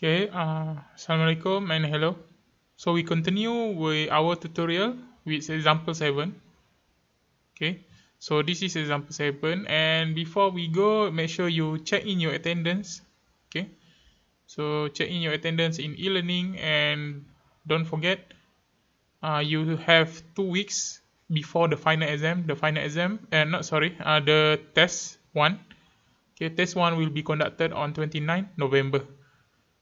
Okay, Assalamualaikum and hello. So we continue with our tutorial with example 7. Okay, so this is example 7, and before we go, make sure you check in your attendance. Okay, so check in your attendance in e-learning, and don't forget, you have 2 weeks before the final exam. The test 1. Okay, test 1 will be conducted on 29 November.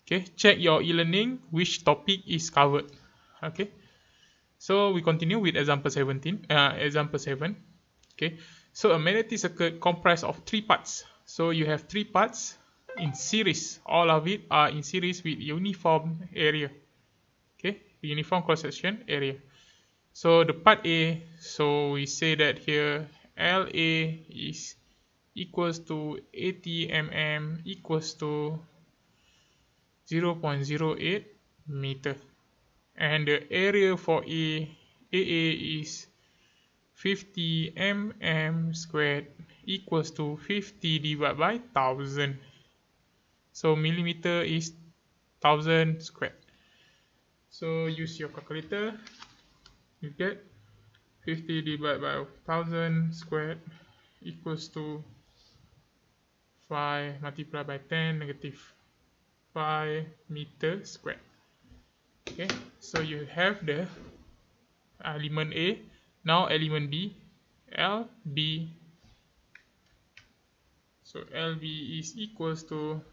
Okay, check your e-learning which topic is covered. Okay, so we continue with example 7. Okay, so a magnetic circuit comprised of 3 parts. So you have 3 parts in series. All of it are in series with uniform area. Okay, uniform cross section area. So the part A, so we say that here LA is equals to 80 mm equals to 0.08 meter, and the area for AA is 50 mm squared equals to 50 divided by 1000. So millimeter is 1000 squared. So use your calculator. You get 50 divided by 1000 squared equals to 5 multiplied by 10 negative 5 meter squared. Okay, so you have the element A. Now element B, LB. So LB is equals to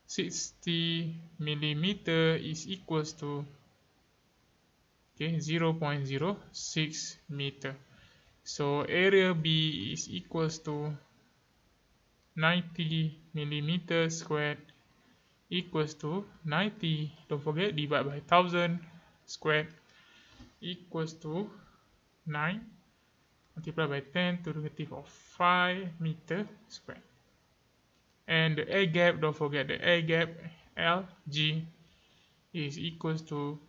60 millimeter is equals to 0.06 meter. So area B is equals to 90 millimeter squared equals to 90, don't forget, divided by 1000 squared equals to 9 multiplied by 10 to the negative of 5 meter squared. And the air gap, don't forget the air gap, LG is equals to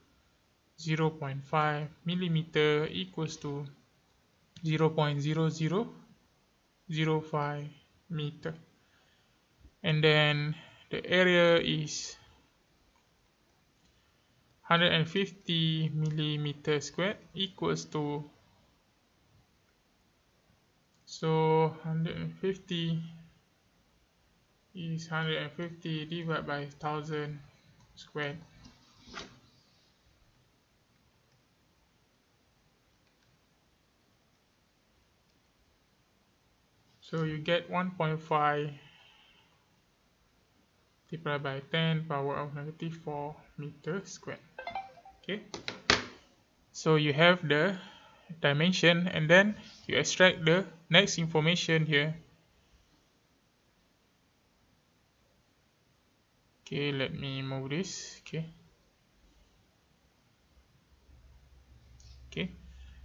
0.5 millimeter equals to 0.0005 meter. And then the area is 150 millimeter squared equals to, so 150 is 150 divided by 1000 squared. So you get 1.5 multiplied by 10 power of negative 4 meter squared. Okay, so you have the dimension, and then you extract the next information here. Okay, let me move this. Okay,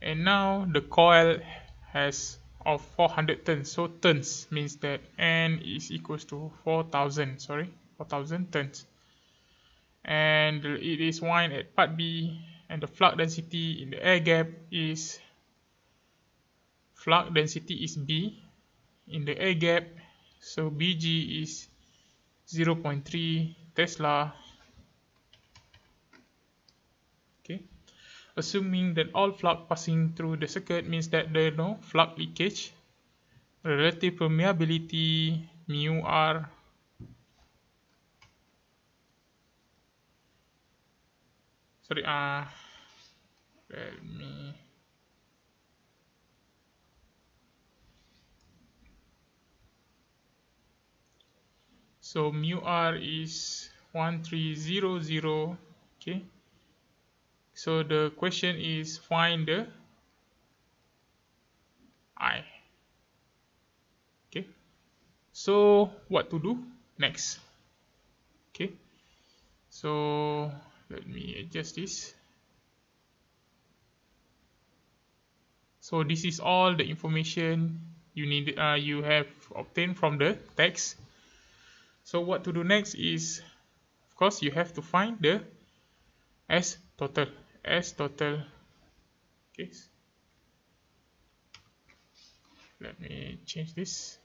and now the coil has of 400 turns. So turns means that N is equals to 4,000 turns, and it is wound at part B, and the flux density in the air gap is B in the air gap. So Bg is 0.3 Tesla. Okay, assuming that all flux passing through the circuit means that there is no flux leakage. Relative permeability mu r let me so mu r is 1300. Okay, so the question is find the I. Okay, so what to do next? Okay, so let me adjust this. So this is all the information you have obtained from the text. So what to do next is, of course, you have to find the S total. Okay, let me change this.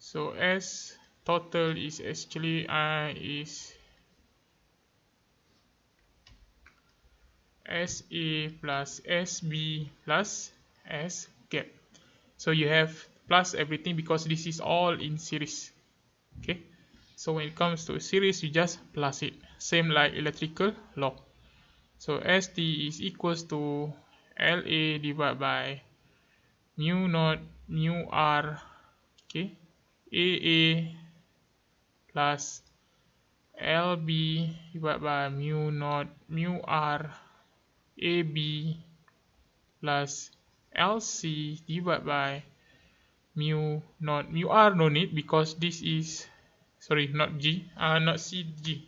So S total is actually is SA plus SB plus S gap. So you have plus everything because this is all in series. Okay, so when it comes to a series, you just plus it, same like electrical law. So ST is equals to LA divided by mu naught mu R, okay, AA plus LB divided by mu naught mu R AB plus LC divided by mu naught mu R. No need because this is, sorry, not G, not C, G.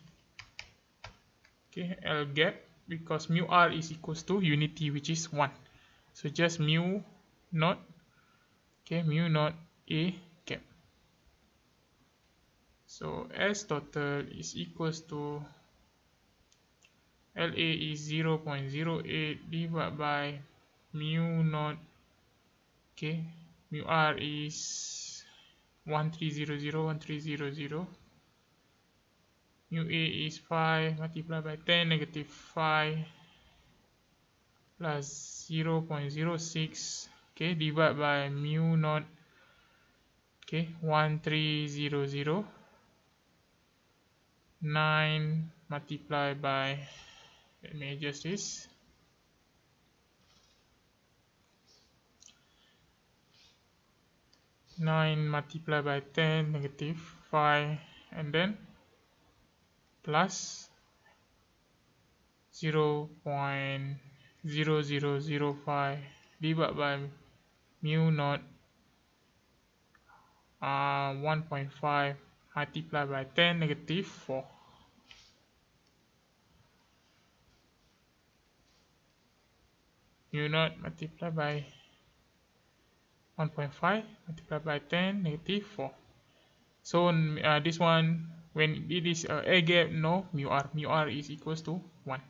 Okay, L gap because mu R is equals to unity, which is 1. So just mu naught, okay, mu naught A gap. So S total is equals to LA is 0.08 divided by mu naught, okay, mu R is 1300, mu A is 5 multiplied by 10 negative 5 plus 0.06, okay, divided by mu naught, okay, 1300, 9 multiplied by, let me adjust this, 9 multiplied by 10 negative 5, and then plus 0.0005 divided by mu naught 1.5 multiplied by 10 negative 4. Mu naught multiplied by 1.5 multiplied by 10 negative 4. So this one, when it is a gap, no mu r is equals to 1.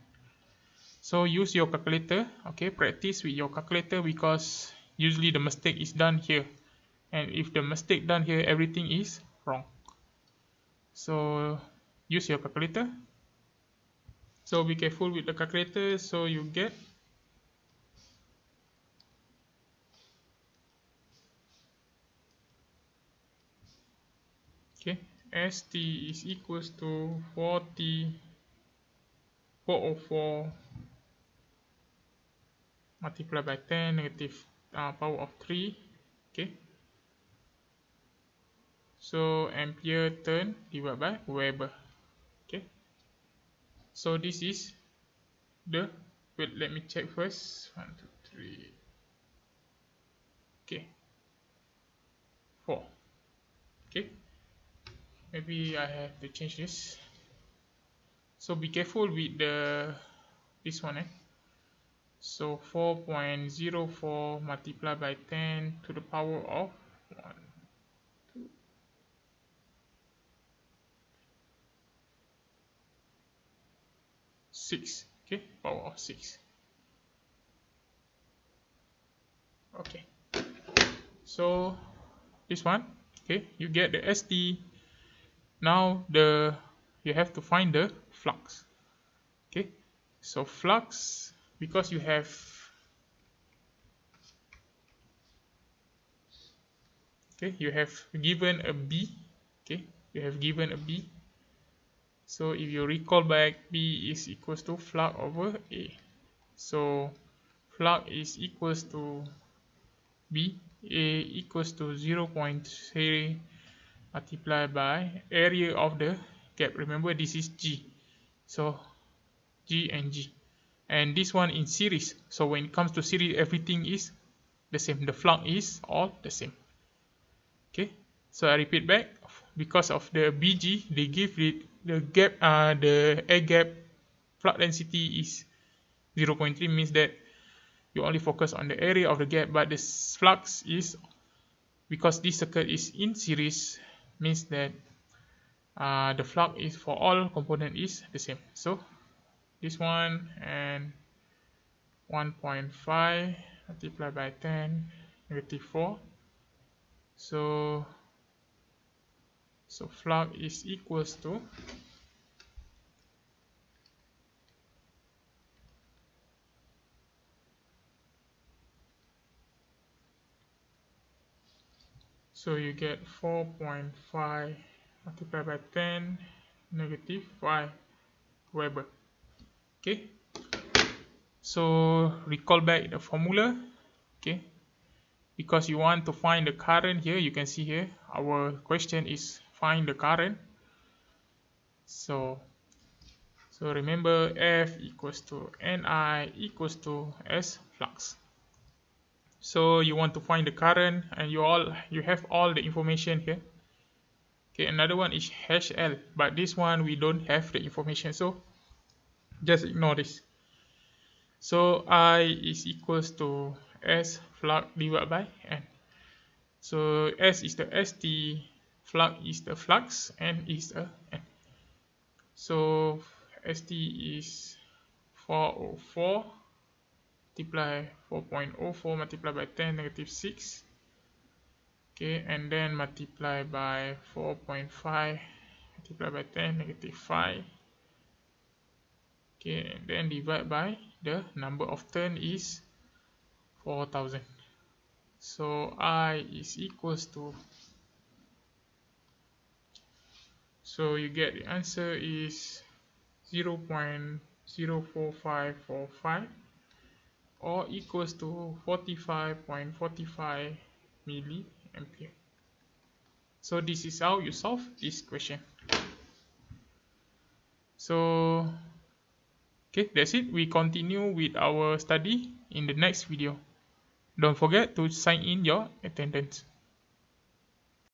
So use your calculator, okay, practice with your calculator because usually the mistake is done here, and if the mistake done here, everything is wrong. So use your calculator. So be careful with the calculator. So you get okay, ST is equals to 404 multiplied by 10 negative power of 3, okay. So ampere turn divided by Weber, okay. So this is the, wait, let me check first, 1 2 3, okay, 4, okay. Maybe I have to change this. So be careful with this one, So 4.04 multiplied by 10 to the power of 1, 2, 6, okay, power of 6. Okay, so this one, okay, you get the ST. Now you have to find the flux, okay. So flux, because you have, okay, you have given a B, okay, you have given a B. So if you recall back, B is equals to flux over A. So flux is equals to B, A equals to 0.3 multiplied by area of the gap. Remember, this is G. So G and G. And this one in series. So when it comes to series, everything is the same. The flux is all the same. Okay. So I repeat back. Because of the BG, they give it the gap, the air gap flux density is 0.3, means that you only focus on the area of the gap, but the flux is, because this circuit is in series, means that the flux is for all component is the same. So this one and 1.5 multiplied by 10 negative 4. So So flux is equals to so you get 4.5 multiplied by 10 negative 5 Weber. Okay, so recall back the formula. Okay, because you want to find the current here, you can see here our question is find the current. So remember F equals to Ni equals to S flux. So you want to find the current, and you have all the information here. Okay, another one is HL, but this one we don't have the information, so just ignore this. So I is equals to S flux divided by N. So S is the ST, flux is the flux, N is the N. So ST is 404 multiply 4.04 multiplied by 10 negative 6. Okay, and then multiply by 4.5 multiplied by 10 negative 5. Okay, and then divide by the number of turn is 4000. So I is equals to, so you get the answer is 0.04545 or equals to 45.45 milliampere. So this is how you solve this question. So okay, that's it. We continue with our study in the next video. Don't forget to sign in your attendance.